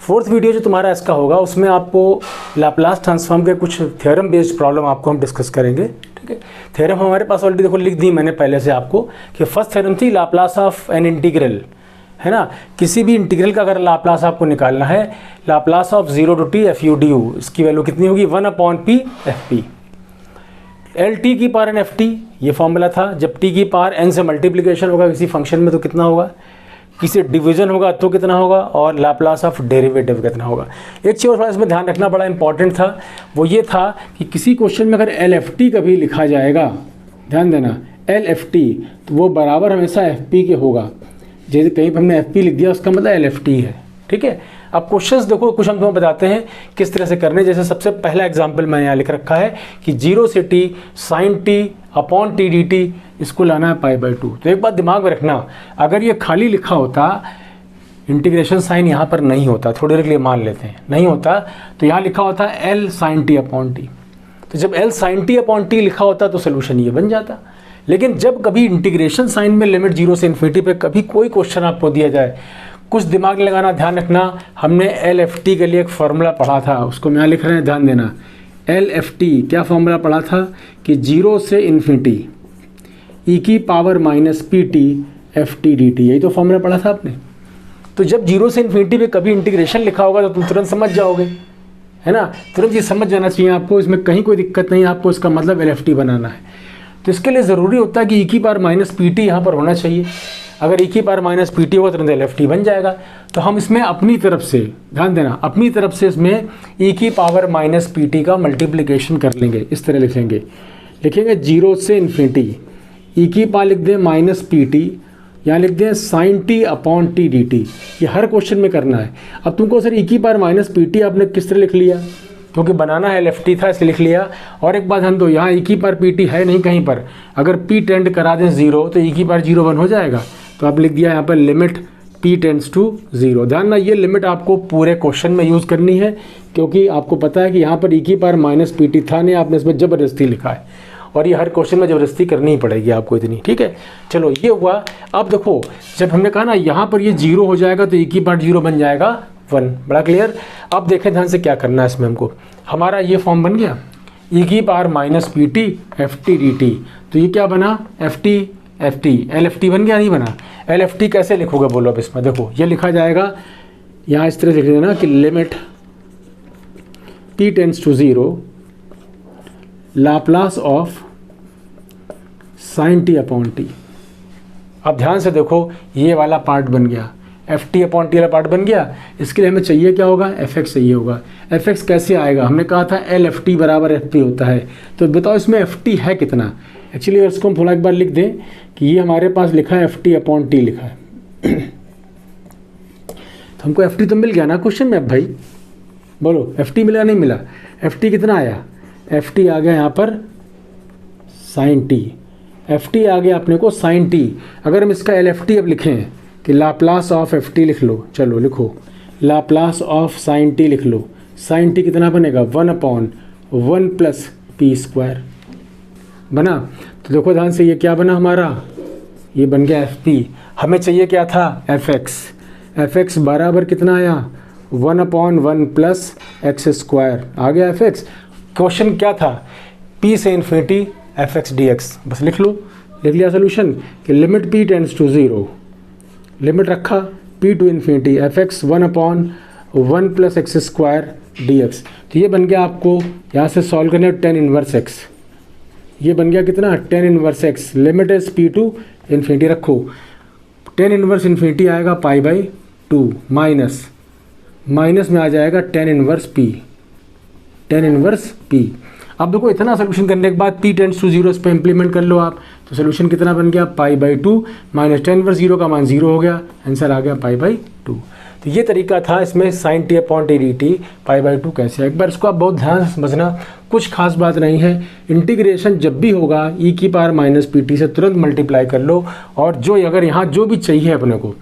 Fourth video जो तुम्हारा इसका होगा उसमें आपको लाप्लास ट्रांसफॉर्म के कुछ थ्योरम बेस्ड प्रॉब्लम आपको हम डिस्कस करेंगे। ठीक है, थ्योरम हमारे पास ऑलरेडी देखो लिख दी मैंने पहले से आपको कि फर्स्ट थ्योरम थी लाप्लास ऑफ एन इंटीग्रल, है ना। किसी भी इंटीग्रल का अगर लाप्लास आपको निकालना है, Laplace of 0 to t f u du, इसकी वैल्यू कितनी होगी 1/p fp। एल टी की पावर एन एफ टी, ये फॉर्मूला था। जब टी की पावर एन से मल्टीप्लिकेशन होगा किसी फंक्शन में तो कितना होगा, किसी डिवीजन होगा तो कितना होगा, और लाप्लास ऑफ डेरिवेटिव कितना होगा। एक चीज़ और इसमें ध्यान रखना बड़ा इंपॉर्टेंट था, वो ये था कि किसी क्वेश्चन में अगर एल एफ टी कभी लिखा जाएगा, ध्यान देना एल एफ टी, तो वो बराबर हमेशा एफ पी के होगा। जैसे कहीं पर हमने एफ पी लिख दिया उसका मतलब एल एफ टी है। ठीक है, अब क्वेश्चंस देखो कुछ हम तुम्हें बताते हैं किस तरह से करने। जैसे सबसे पहला एग्जांपल मैंने यहाँ लिख रखा है कि 0 से t sin t upon T D T, इसको लाना है π/2। तो एक बात दिमाग में रखना, अगर ये खाली लिखा होता, इंटीग्रेशन साइन यहाँ पर नहीं होता, थोड़ी देर के लिए मान लेते हैं नहीं होता, तो यहाँ लिखा होता L sin t upon T. तो जब L sin t upon T लिखा होता तो सोल्यूशन ये बन जाता। लेकिन जब कभी इंटीग्रेशन साइन में लिमिट 0 से इन्फिनिटी पे कभी कोई क्वेश्चन आपको दिया जाए, कुछ दिमाग लगाना, ध्यान रखना। हमने एल एफ टी के लिए एक फार्मूला पढ़ा था, उसको मैं यहाँ लिख रहे हैं, ध्यान देना। एल एफ टी क्या फार्मूला पढ़ा था कि 0 से इन्फिनिटी ई की power minus P T F T D T, यही तो फार्मूला पढ़ा था आपने। तो जब 0 से इन्फिनिटी पे कभी इंटीग्रेशन लिखा होगा तो तुम तुरंत समझ जाओगे, है ना, तुरंत ये समझ जाना चाहिए आपको, इसमें कहीं कोई दिक्कत नहीं है, आपको इसका मतलब एल एफ टी बनाना है। तो इसके लिए ज़रूरी होता है कि ई की पावर माइनस पी टी यहाँ पर होना चाहिए। अगर ई की पावर माइनस पी टी होगा तो एल एफ टी बन जाएगा। तो हम इसमें अपनी तरफ से, ध्यान देना, अपनी तरफ से इसमें ई की पावर माइनस पी टी का मल्टीप्लिकेशन कर लेंगे। इस तरह लिखेंगे 0 से इन्फिनिटी ई की पावर लिख दें माइनस पी टी, यहाँ लिख दें sine T upon T D T. ये हर क्वेश्चन में करना है। अब तुमको सर ई की पावर माइनस पी टी आपने किस तरह लिख लिया, क्योंकि बनाना है एल एफ टी था इसलिए लिख लिया। और एक बात हम दो, यहाँ ई की पावर पी टी है नहीं कहीं पर, अगर पी टेंड करा दें 0 तो ई की पावर 0 1 हो जाएगा। तो आप लिख दिया यहाँ पर लिमिट p टेंड्स टू 0। ध्यान ना, ये लिमिट आपको पूरे क्वेश्चन में यूज़ करनी है, क्योंकि आपको पता है कि यहाँ पर ई की पावर माइनस पी टी था नहीं, आपने इसमें ज़बरदस्ती लिखा है, और ये हर क्वेश्चन में ज़बरदस्ती करनी ही पड़ेगी आपको इतनी। ठीक है, चलो ये हुआ। अब देखो जब हमने कहा ना यहाँ पर ये 0 हो जाएगा तो ई की पावर 0 बन जाएगा 1। बड़ा क्लियर। अब देखें ध्यान से क्या करना है इसमें हमको। हमारा ये फॉर्म बन गया ई की power minus P T F T D T. तो ये क्या बना F T L F T बन गया, नहीं बना। एल एफ टी कैसे लिखोगे बोलो। अब इसमें देखो ये लिखा जाएगा, यहाँ इस तरह से लिख देना कि limit p tends to 0 Laplace of sine T upon T. अब ध्यान से देखो ये वाला पार्ट बन गया, एफ टी अपॉन टी वाला पार्ट बन गया। इसके लिए हमें चाहिए क्या होगा, एफ एक्स चाहिए होगा। एफ एक्स कैसे आएगा, हमने कहा था एल एफ टी बराबर एफ पी होता है। तो बताओ इसमें एफ टी है कितना। एक्चुअली इसको हम थोड़ा एक बार लिख दें कि ये हमारे पास लिखा है एफ टी अपॉन टी लिखा है। तो हमको एफ टी तो मिल गया ना क्वेश्चन में। अब भाई बोलो एफ टी मिला नहीं मिला। एफ टी कितना आया, एफ टी आ गया यहाँ पर साइन टी, एफ टी आ गया अपने को साइन टी। अगर हम इसका एल एफ टी अब लिखें कि लाप्लास ऑफ एफ टी लिख लो, चलो लिखो लाप्लास ऑफ साइन टी लिख लो। साइन टी कितना बनेगा 1/1 प्लस पी स्क्वायर बना। तो देखो ध्यान से ये क्या बना हमारा, ये बन गया एफ पी। हमें चाहिए क्या था एफ एक्स। एफ एक्स बराबर कितना आया 1/1 प्लस एक्स स्क्वायर आ गया एफ एक्स। क्वेश्चन क्या था, p से infinity F X D X. बस लिख लो, लिख लिया सोल्यूशन कि limit p tends to 0, limit रखा p to infinity F X 1/1 plus X square D X. तो ये बन गया आपको यहाँ से सॉल्व करने tan इनवर्स x। ये बन गया कितना tan inverse x, limit is p to infinity रखो। tan इनवर्स इन्फिनिटी आएगा π/2 माइनस में आ जाएगा tan इनवर्स p। अब देखो इतना सोल्यूशन करने के बाद p टेंड्स टू 0 इस पर इम्प्लीमेंट कर लो आप। तो सोल्यूशन कितना बन गया π/2 माइनस tan इनवर्स 0 का मान 0 हो गया, आंसर आ गया π/2। तो ये तरीका था इसमें sine T upon T D t π/2 कैसे। एक बार इसको आप बहुत ध्यान से समझना, कुछ खास बात नहीं है। इंटीग्रेशन जब भी होगा ई की पावर माइनस पी टी से तुरंत मल्टीप्लाई कर लो। और जो अगर यहाँ जो भी चाहिए अपने को,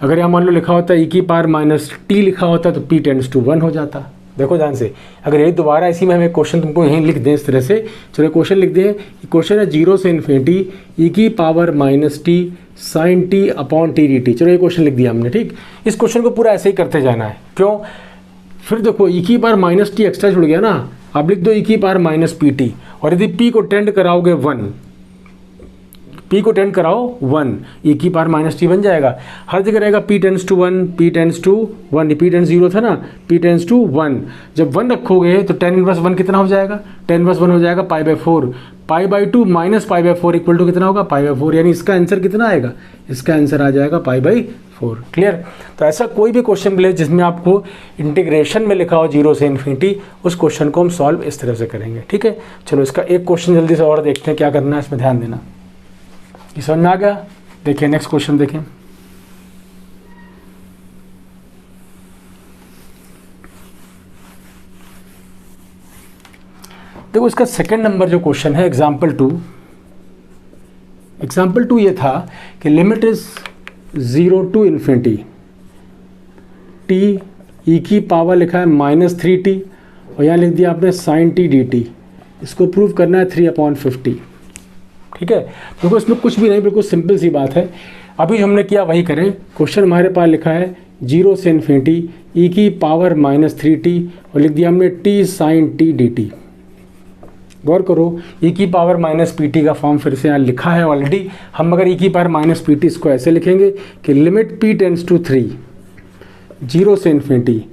अगर यहाँ मान लो लिखा होता है ई की पावर माइनस टी लिखा होता तो p टेंड्स टू 1 हो जाता, देखो ध्यान से, अगर ये दोबारा इसी में हमें क्वेश्चन तुमको यहीं लिख दें इस तरह से, चलो क्वेश्चन लिख दें, क्वेश्चन है 0 से इन्फिनिटी e की power minus T sine T upon T D T. चलो ये क्वेश्चन लिख दिया हमने, ठीक। इस क्वेश्चन को पूरा ऐसे ही करते जाना है। क्यों? फिर देखो e की पावर माइनस टी एक्स्ट्रा जुड़ गया ना, अब लिख दो e की पावर माइनस पी टी, और यदि p को टेंड कराओगे 1, p को टेंड कराओ 1, e की पावर माइनस टी बन जाएगा। हर जगह रहेगा p tends to 1, p tends to 1, p tends 0 था ना, p टेंस टू 1। जब 1 रखोगे तो tan इनवर्स 1 कितना हो जाएगा? tan इनवर्स 1 हो जाएगा π/4, π/2 माइनस π/4 इक्वल टू कितना होगा? π/4। यानी इसका आंसर कितना आएगा? इसका आंसर आ जाएगा π/4। क्लियर? तो ऐसा कोई भी क्वेश्चन मिले जिसमें आपको इंटीग्रेशन में लिखा हो 0 से इन्फिनिटी, उस क्वेश्चन को हम सॉल्व इस तरह से करेंगे, ठीक है। चलो इसका एक क्वेश्चन जल्दी से और देखते हैं क्या करना है, इसमें ध्यान देना। ये समझ में आ गया? देखिए नेक्स्ट क्वेश्चन देखें। देखो इसका सेकंड नंबर जो क्वेश्चन है एग्जाम्पल 2। एग्जाम्पल 2 ये था कि limit is 0 to infinity T E की पावर लिखा है -3t, और यहाँ लिख दिया आपने साइन टी डी टी। इसको प्रूव करना है 3/50, ठीक है। देखो इसमें कुछ भी नहीं, बिल्कुल सिंपल सी बात है। अभी जो हमने किया वही करें। क्वेश्चन हमारे पास लिखा है 0 से इन्फिनिटी ई की पावर -3t, और लिख दिया हमने t sine T D t. गौर करो, e की पावर माइनस पी टी का फॉर्म फिर से यहाँ लिखा है ऑलरेडी। हम अगर e की पावर माइनस पी टी इसको ऐसे लिखेंगे कि लिमिट p टेंस टू 3, 0 से इन्फिनिटी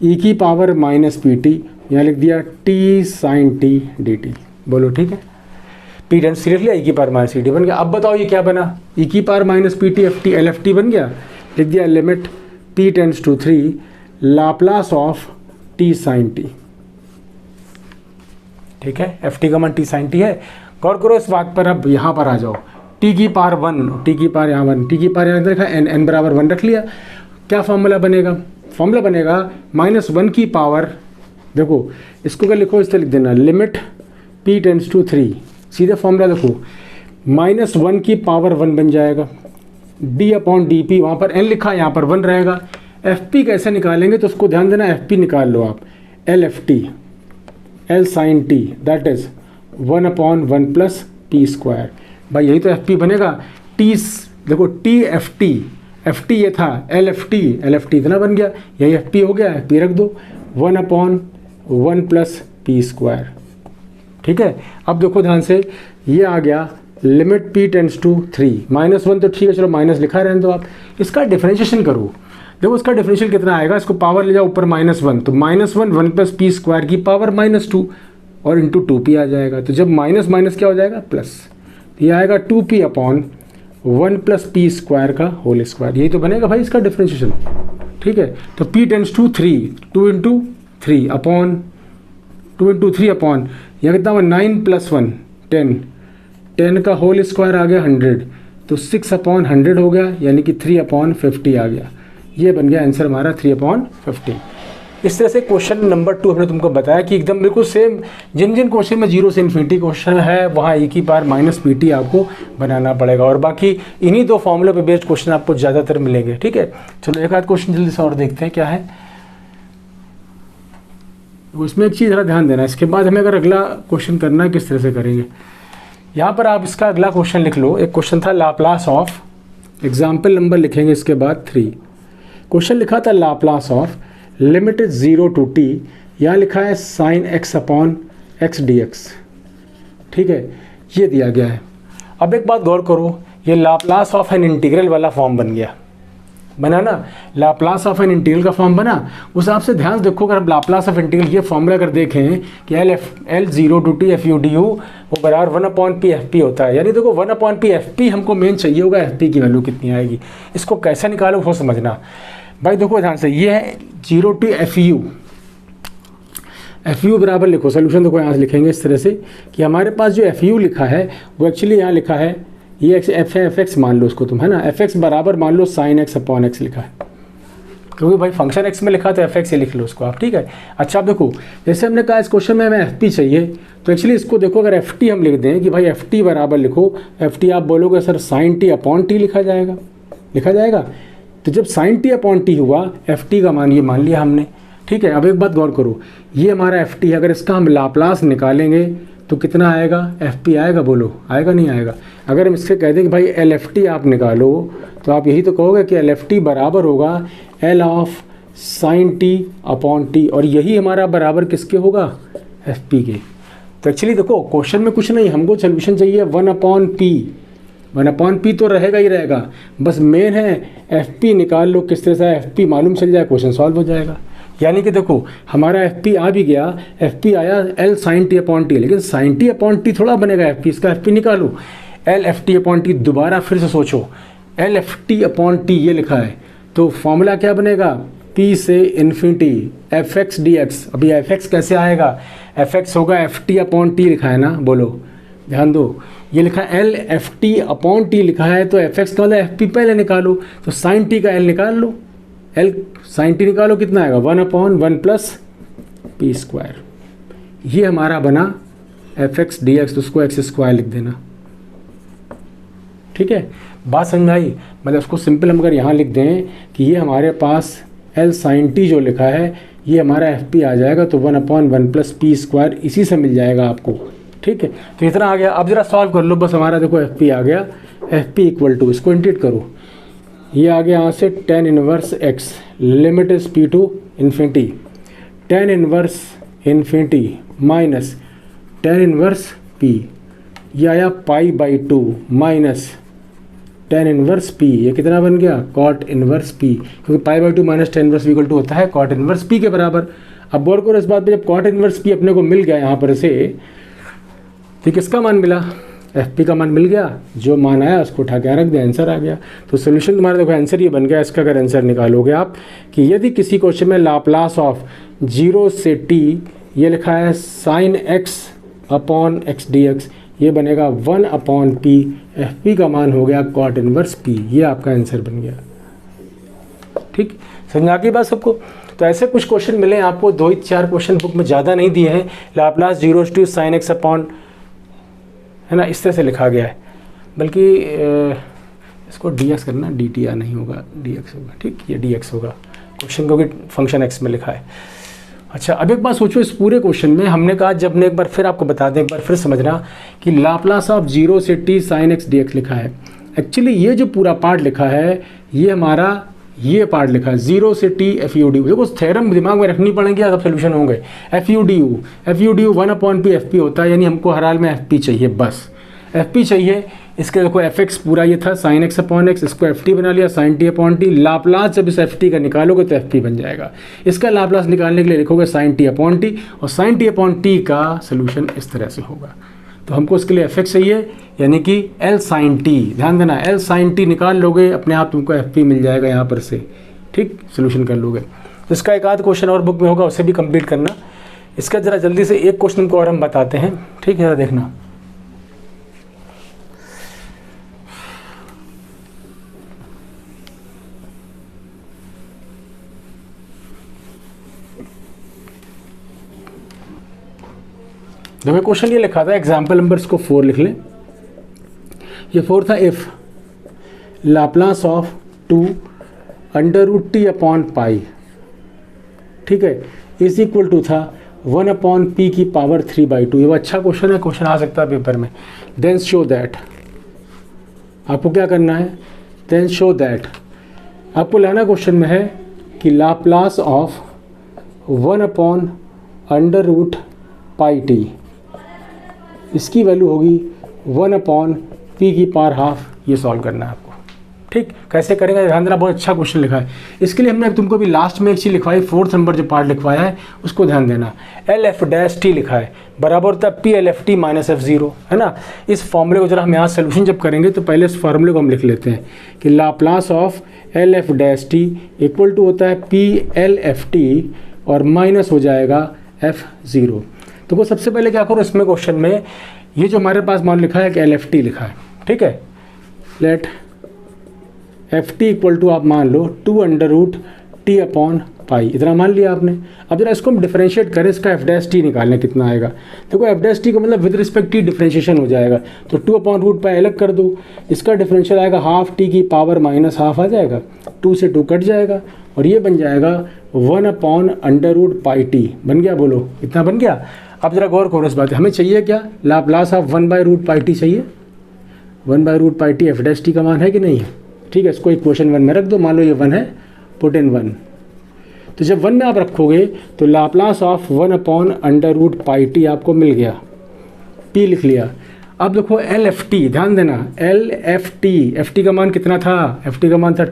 e की पावर माइनस पी टी, यहाँ लिख दिया t sine T D T. बोलो ठीक है, p टेंस लिख लिया, e की पावर माइनस पी टी बन गया। अब बताओ ये क्या बना? e की power minus P T F T L F T बन गया। लिख दिया limit p tends to 3 Laplace of t sine T, ठीक है। एफ टी का मान टी साइन टी है। गौर करो इस बात पर। अब यहाँ पर आ जाओ, टी की पावर 1, टी की पावर यहाँ 1, टी की पावर यहाँ रखा एन, एन बराबर 1 रख लिया। क्या फॉर्मूला बनेगा? फॉर्मूला बनेगा -1 की पावर, देखो इसको क्या लिखो, इस तरह लिख देना, लिमिट p टेंस टू 3, सीधे फॉर्मूला देखो, -1 की पावर 1 बन जाएगा, d अपॉन डी पी, वहाँ पर n लिखा, यहाँ पर 1 रहेगा। एफ पी कैसे निकालेंगे तो उसको ध्यान देना, एफ पी निकाल लो आप, L F T, L sine T, that is 1/1 plus P square. भाई यही तो एफ पी बनेगा। टी देखो टी एफ टी ये था, एल एफ टी इतना बन गया, यही एफ पी हो गया, एफ पी रख दो, 1/1 प्लस पी स्क्वायर, ठीक है। अब देखो ध्यान से, ये आ गया लिमिट p टेंस टू 3, -1 तो ठीक है, चलो माइनस लिखा रहने दो आप। इसका डिफरेंशिएशन करो, देखो इसका डिफरेंशियल कितना आएगा, इसको पावर ले जाओ ऊपर -1, तो -1 1 प्लस पी स्क्वायर की पावर -2 और इंटू 2p आ जाएगा। तो जब माइनस माइनस क्या हो जाएगा? प्लस। ये आएगा 2p upon 1 plus P square का होल स्क्वायर। यही तो बनेगा भाई इसका डिफरेंशिएशन, ठीक है। तो p tends to 3, 2 into 3 upon 2 into 3 upon यह कितना हुआ 9 + 1 10, 10 का होल स्क्वायर आ गया 100, तो 6/100 हो गया, यानी कि 3/50 आ गया। ये बन गया आंसर हमारा 3/50। इस तरह से क्वेश्चन नंबर 2 हमने तुमको बताया कि एकदम बिल्कुल सेम जिन जिन क्वेश्चन में 0 से इन्फिनिटी क्वेश्चन है वहाँ e की पावर माइनस पी टी आपको बनाना पड़ेगा, और बाकी इन्हीं 2 फॉर्मूले पे बेस्ड क्वेश्चन आपको ज़्यादातर मिलेंगे, ठीक है। चलो एक आध क्वेश्चन जल्दी से और देखते हैं क्या है। उसमें एक चीज़ ज़रा ध्यान देना, इसके बाद हमें अगर अगला क्वेश्चन करना है किस तरह से करेंगे। यहाँ पर आप इसका अगला क्वेश्चन लिख लो। एक क्वेश्चन था लाप्लास ऑफ, एग्जाम्पल नंबर लिखेंगे इसके बाद 3। क्वेश्चन लिखा था Laplace of limit is 0 to T, यहाँ लिखा है sine x upon X D X, ठीक है, ये दिया गया है। अब एक बात गौर करो, ये लाप्लास ऑफ एन इंटीग्रल वाला फॉर्म बन गया, बना ना, लाप्लास ऑफ एन इंटीग्रल का फॉर्म बना। उस हिसाब से ध्यान देखो, अगर हम लाप्लास ऑफ इंटीग्रल ये फॉर्मूला अगर देखें कि L 0 to T F U D U वो बराबर 1/p एफ पी होता है, यानी देखो 1/p एफ पी हमको मेन चाहिए होगा, एफ पी की वैल्यू कितनी आएगी, इसको कैसे निकालो वो समझना भाई। देखो ध्यान से, ये है 0 टू एफ यू बराबर लिखो, सोल्यूशन देखो यहाँ से लिखेंगे इस तरह से कि हमारे पास जो एफ यू लिखा है वो एक्चुअली यहाँ लिखा है, ये एफ एक्स मान लो उसको तुम, है ना, एफ एक्स बराबर मान लो साइन एक्स अपॉन एक्स लिखा है, क्योंकि भाई फंक्शन एक्स में लिखा तो एफ एक्स ही लिख लो उसको आप, ठीक है। अच्छा आप देखो, जैसे हमने कहा इस क्वेश्चन में हमें एफ पी चाहिए, तो एक्चुअली इसको देखो, अगर एफ टी हम लिख दें कि भाई एफ टी बराबर लिखो, एफ टी आप बोलोगे sir sine T upon T लिखा जाएगा। तो जब साइन टी अपॉन टी हुआ, एफ टी का मान ये मान लिया हमने, ठीक है। अब एक बात गौर करो, ये हमारा एफ टी है, अगर इसका हम लाप्लास निकालेंगे तो कितना आएगा, एफ पी आएगा, बोलो आएगा नहीं आएगा। अगर हम इससे कह दें कि भाई एल एफ टी आप निकालो, तो आप यही तो कहोगे कि एल एफ टी बराबर होगा L of sine T upon T, और यही हमारा बराबर किसके होगा, एफ पी के। तो एक्चुअली देखो क्वेश्चन में कुछ नहीं, हमको सोल्यूशन चाहिए 1/p। 1/p तो रहेगा ही रहेगा, बस मेन है एफ पी निकाल लो, किस तरह से एफ पी मालूम चल जाए क्वेश्चन सॉल्व हो जाएगा। यानी कि देखो हमारा एफ पी आ भी गया, एफ पी आया L sine T upon T, लेकिन साइन टी अपॉन टी थोड़ा बनेगा एफ पी, इसका एफ पी निकालो L F T upon T. दोबारा फिर से सोचो, L F T upon T ये लिखा है, तो फॉर्मूला क्या बनेगा, पी से infinity F X D x. अभी एफ एक्स कैसे आएगा, एफ एक्स होगा एफ टी अपॉन टी लिखा है ना, बोलो ध्यान दो, ये लिखा है L F T upon T लिखा है, तो एफ एक्स का मतलब एफ पी पहले निकालो, तो साइन टी का एल निकाल लो, एल साइन टी निकालो कितना आएगा 1/1 प्लस पी स्क्वायर। ये हमारा बना एफ एक्स डी एक्स, तो उसको एक्स स्क्वायर लिख देना, ठीक है। बात समझ में आई, मतलब उसको सिंपल हम अगर यहाँ लिख दें कि ये हमारे पास एल साइन टी जो लिखा है ये हमारा एफ पी आ जाएगा, तो 1/1 प्लस पी स्क्वायर इसी से मिल जाएगा आपको, ठीक है। तो इतना आ गया, अब जरा सॉल्व कर लो, बस हमारा देखो एफ पी आ गया, एफ पी इक्वल टू, इसको इंटीग्रेट करो, ये आ गया यहाँ से tan inverse x, limit is p to infinity, tan inverse infinity minus tan inverse p, ये आया π/2 माइनस tan इनवर्स p, ये कितना बन गया cot इनवर्स p, क्योंकि π/2 minus tan inverse equal to होता है cot इनवर्स p के बराबर। अब गौर करो इस बात पे, जब cot इनवर्स p अपने को मिल गया यहाँ पर से, तो किसका मान मिला, एफ पी का मान मिल गया, जो मान आया उसको उठा के रख दिया, आंसर आ गया। तो सोल्यूशन तुम्हारा देखो आंसर ये बन गया। इसका अगर आंसर निकालोगे आप कि यदि किसी क्वेश्चन में लाप्लास ऑफ 0 से t, ये लिखा है sine x upon X D X, ये बनेगा 1/p, एफ पी का मान हो गया कॉट इनवर्स p, ये आपका आंसर बन गया, ठीक। समझ आ गई बात सबको। तो ऐसे कुछ क्वेश्चन मिले आपको, 2-4 क्वेश्चन बुक में, ज़्यादा नहीं दिए हैं। Laplace 0 to sine x upon, है ना, इस तरह से लिखा गया है, बल्कि इसको dx करना, dt नहीं होगा, dx होगा, ठीक, ये dx होगा क्वेश्चन, क्योंकि फंक्शन x में लिखा है। अच्छा, अब एक बात सोचो, इस पूरे क्वेश्चन में हमने कहा, जब ने एक बार फिर आपको बता दें, एक बार फिर समझना कि लाप्लास ऑफ 0 से t साइन x dx लिखा है। एक्चुअली ये जो पूरा पार्ट लिखा है, ये हमारा ये पार्ट लिखा है 0 से t F U D you, देखो थ्योरम दिमाग में रखनी पड़ेंगी, तब सोल्यूशन होंगे। F U D you 1/p F P होता है, यानी हमको हर हाल में एफ पी चाहिए, बस एफ पी चाहिए। इसके देखो एफ एक्स पूरा ये था साइन एक्स अपॉन एक्स, इसको एफ टी बना लिया sine T upon T. Laplace जब इस एफ टी का निकालोगे तो एफ पी बन जाएगा। इसका लाप्लास निकालने के लिए लिखोगे साइन टी अपॉन टी, और साइन टी अपॉन टी का सोल्यूशन इस तरह से होगा। तो हमको इसके लिए एफ एक्स चाहिए, यानी कि एल साइन टी, ध्यान देना, एल साइन टी निकाल लोगे अपने आप तुमको एफ पी मिल जाएगा यहाँ पर से, ठीक, सोल्यूशन कर लोगे। तो इसका एक आध क्वेश्चन और बुक में होगा, उसे भी कंप्लीट करना। इसका ज़रा जल्दी से एक क्वेश्चन को और हम बताते हैं, ठीक है, ज़रा देखना। देखो क्वेश्चन ये लिखा था, एग्जाम्पल नंबर इसको 4 लिख लें। ये 4 था, if Laplace of 2√t upon pi, ठीक है, इज इक्वल टू था 1/p की पावर 3/2। ये अच्छा क्वेश्चन है, क्वेश्चन आ सकता है पेपर में। देन शो दैट, आपको क्या करना है, देन शो दैट, आपको लाना क्वेश्चन में है कि लाप्लास ऑफ 1/√πt, इसकी वैल्यू होगी 1/p की पावर हाफ। ये सॉल्व करना है आपको, ठीक। कैसे करेंगे ध्यान देना, बहुत अच्छा क्वेश्चन लिखा है। इसके लिए हमने तुमको भी लास्ट में एक चीज़ लिखवाई, 4th नंबर जो पार्ट लिखवाया है उसको ध्यान देना। एल एफ डैश टी लिखा है, बराबर होता है P L F T minus F0, है ना। इस फॉर्मूले को जरा हम यहाँ सोल्यूशन जब करेंगे तो पहले इस फॉर्मूले को हम लिख लेते हैं कि Laplace of L F dash T equal to होता है पी एल एफ टी, और माइनस हो जाएगा F0। तो वो सबसे पहले क्या करो, इसमें क्वेश्चन में ये जो हमारे पास मान लिखा है कि एल एफ टी लिखा है, ठीक है, let F T equal to आप मान लो 2√t अपॉन पाई, इतना मान लिया आपने। अब जरा इसको हम डिफरेंशिएट करें, इसका एफ डैश टी निकालना कितना आएगा। देखो एफ डैश टी का मतलब विद रिस्पेक्ट टी डिफरेंशिएशन हो जाएगा, तो 2/√पाई अलग कर दो, इसका डिफरेंशियल आएगा हाफ टी की पावर -½ आ जाएगा, 2 से 2 कट जाएगा और ये बन जाएगा 1/√पाई टी। बन गया, बोलो इतना बन गया। अब जरा गौर करो इस बात, हमें चाहिए क्या, लाप्लास ऑफ 1/√पाई टी चाहिए। 1/√पाई टी एफ डैश टी का मान है कि नहीं है, ठीक है। इसको इक्वेशन 1 में रख दो, मान लो ये 1 है, पुट इन 1। तो जब 1 में आप रखोगे तो लाप्लास ऑफ 1/√पाई टी आपको मिल गया, p लिख लिया। अब देखो एल एफ टी, ध्यान देना, एल एफ टी का मान कितना था, एफ टी का मान था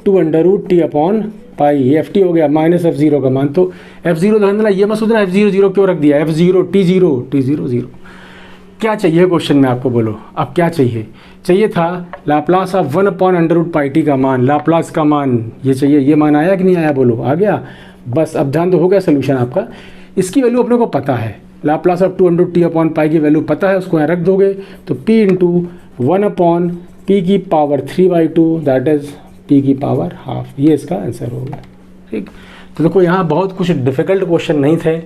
2/√t/पाई, ये एफ टी हो गया, माइनस F0 का मान। तो F0 ध्यान देना, ये मत सोचना F0 0 क्यों रख दिया, F0 T0 0। क्या चाहिए क्वेश्चन में आपको, बोलो अब क्या चाहिए। चाहिए था लाप्लास ऑफ 1/√पाई टी का मान, लाप्लास का मान ये चाहिए, ये मान आया कि नहीं आया, बोलो आ गया। बस अब ध्यान दो, हो गया सोल्यूशन आपका। इसकी वैल्यू अपने को पता है, लाप्लास ऑफ 2/√t/पाई की वैल्यू पता है, उसको यहाँ रख दोगे तो p × 1/p⁻³ that is p⁻², ये इसका आंसर होगा, ठीक। तो देखो यहाँ बहुत कुछ डिफिकल्ट क्वेश्चन नहीं थे।